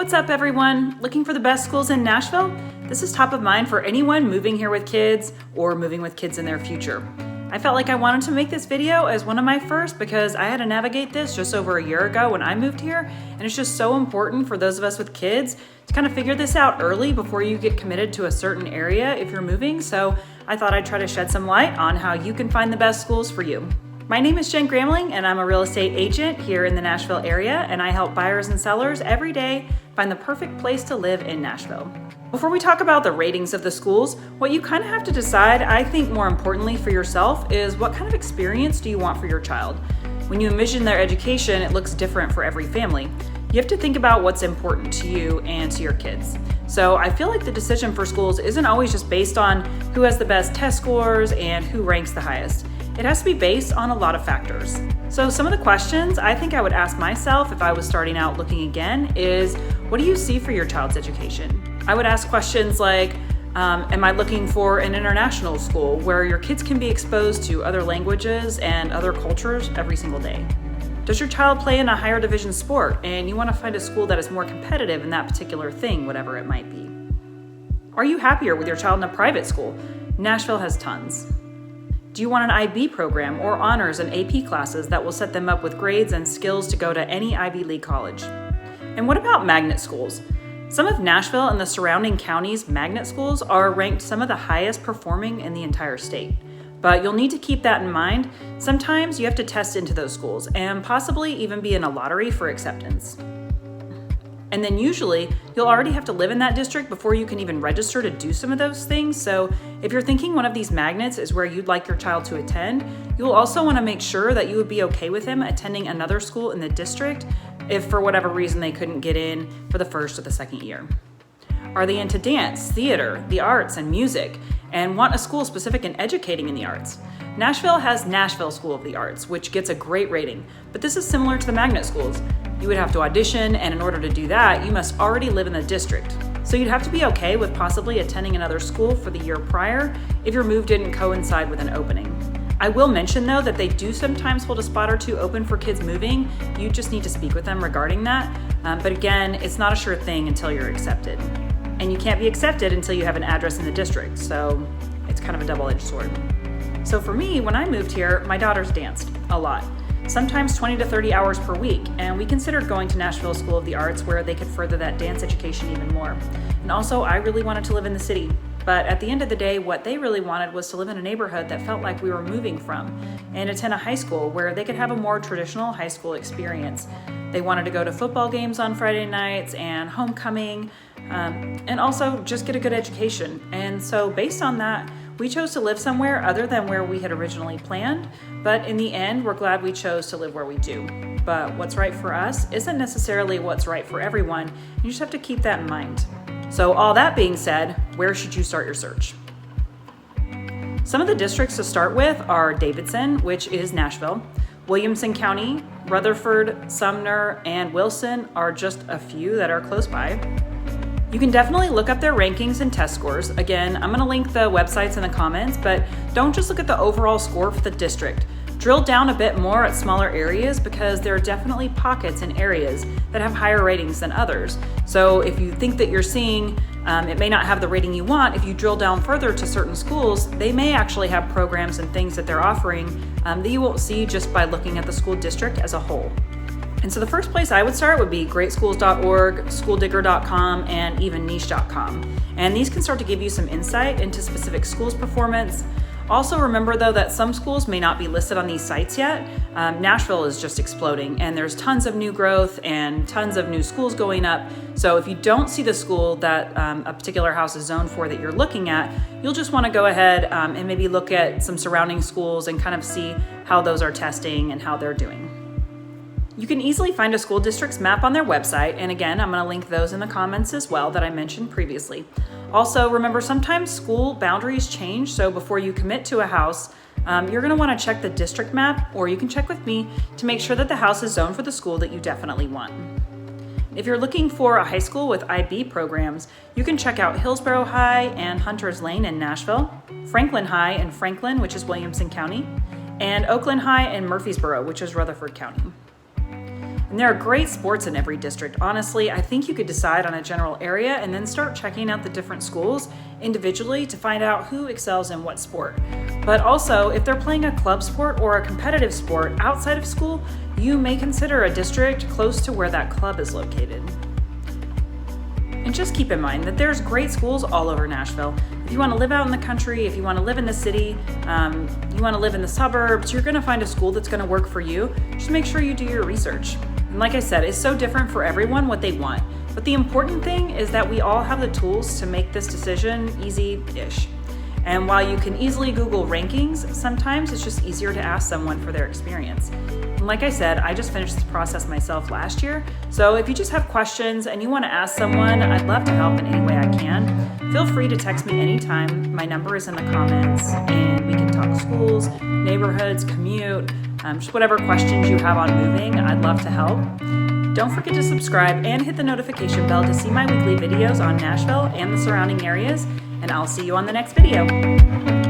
What's up, everyone? Looking for the best schools in Nashville? This is top of mind for anyone moving here with kids or moving with kids in their future. I felt like I wanted to make this video as one of my first because I had to navigate this just over a year ago when I moved here, and it's just so important for those of us with kids to kind of figure this out early before you get committed to a certain area if you're moving. So I thought I'd try to shed some light on how you can find the best schools for you. My name is Jen Gramling, and I'm a real estate agent here in the Nashville area, and I help buyers and sellers every day find the perfect place to live in Nashville. Before we talk about the ratings of the schools, what you kind of have to decide, I think more importantly for yourself, is what kind of experience do you want for your child? When you envision their education, it looks different for every family. You have to think about what's important to you and to your kids. So I feel like the decision for schools isn't always just based on who has the best test scores and who ranks the highest. It has to be based on a lot of factors. So some of the questions I think I would ask myself if I was starting out looking again is, what do you see for your child's education? I would ask questions like, am I looking for an international school where your kids can be exposed to other languages and other cultures every single day? Does your child play in a higher division sport and you want to find a school that is more competitive in that particular thing, whatever it might be? Are you happier with your child in a private school? Nashville has tons. Do you want an IB program or honors and AP classes that will set them up with grades and skills to go to any Ivy League college? And what about magnet schools? Some of Nashville and the surrounding counties' magnet schools are ranked some of the highest performing in the entire state. But you'll need to keep that in mind. Sometimes you have to test into those schools and possibly even be in a lottery for acceptance. And then usually you'll already have to live in that district before you can even register to do some of those things. So if you're thinking one of these magnets is where you'd like your child to attend, you'll also want to make sure that you would be okay with him attending another school in the district if for whatever reason they couldn't get in for the first or the second year. Are they into dance, theater, the arts, and music, and want a school specific in educating in the arts? Nashville has Nashville School of the Arts, which gets a great rating, but this is similar to the magnet schools. You would have to audition, and in order to do that, you must already live in the district. So you'd have to be okay with possibly attending another school for the year prior if your move didn't coincide with an opening. I will mention though that they do sometimes hold a spot or two open for kids moving. You just need to speak with them regarding that. But again, it's not a sure thing until you're accepted. And you can't be accepted until you have an address in the district, so it's kind of a double-edged sword. So for me, when I moved here, my daughters danced a lot, sometimes 20 to 30 hours per week, and we considered going to Nashville School of the Arts where they could further that dance education even more. And also, I really wanted to live in the city, but at the end of the day, what they really wanted was to live in a neighborhood that felt like we were moving from and attend a high school where they could have a more traditional high school experience. They wanted to go to football games on Friday nights and homecoming, and also just get a good education. And so based on that, we chose to live somewhere other than where we had originally planned, but in the end, we're glad we chose to live where we do. But what's right for us isn't necessarily what's right for everyone. You just have to keep that in mind. So all that being said, where should you start your search? Some of the districts to start with are Davidson, which is Nashville. Williamson County, Rutherford, Sumner, and Wilson are just a few that are close by. You can definitely look up their rankings and test scores. Again, I'm going to link the websites in the comments, but don't just look at the overall score for the district. Drill down a bit more at smaller areas because there are definitely pockets in areas that have higher ratings than others. So if you think that you're seeing it may not have the rating you want, if you drill down further to certain schools, they may actually have programs and things that they're offering that you won't see just by looking at the school district as a whole. And so the first place I would start would be greatschools.org, schooldigger.com, and even niche.com. And these can start to give you some insight into specific schools' performance. Also remember though that some schools may not be listed on these sites yet. Nashville is just exploding and there's tons of new growth and tons of new schools going up. So if you don't see the school that a particular house is zoned for that you're looking at, you'll just want to go ahead and maybe look at some surrounding schools and kind of see how those are testing and how they're doing. You can easily find a school district's map on their website, and again, I'm going to link those in the comments as well that I mentioned previously. Also, remember sometimes school boundaries change, so before you commit to a house, you're going to want to check the district map, or you can check with me to make sure that the house is zoned for the school that you definitely want. If you're looking for a high school with IB programs, you can check out Hillsboro High and Hunters Lane in Nashville, Franklin High in Franklin, which is Williamson County, and Oakland High in Murfreesboro, which is Rutherford County. And there are great sports in every district. Honestly, I think you could decide on a general area and then start checking out the different schools individually to find out who excels in what sport. But also, if they're playing a club sport or a competitive sport outside of school, you may consider a district close to where that club is located. And just keep in mind that there's great schools all over Nashville. If you want to live out in the country, if you want to live in the city, you want to live in the suburbs, you're going to find a school that's going to work for you. Just make sure you do your research. And like I said, it's so different for everyone what they want. But the important thing is that we all have the tools to make this decision easy-ish. And while you can easily Google rankings, sometimes it's just easier to ask someone for their experience. And like I said, I just finished this process myself last year. So if you just have questions and you want to ask someone, I'd love to help in any way I can. Feel free to text me anytime. My number is in the comments, and we can talk schools, neighborhoods, commute, just whatever questions you have on moving, I'd love to help. Don't forget to subscribe and hit the notification bell to see my weekly videos on Nashville and the surrounding areas, and I'll see you on the next video.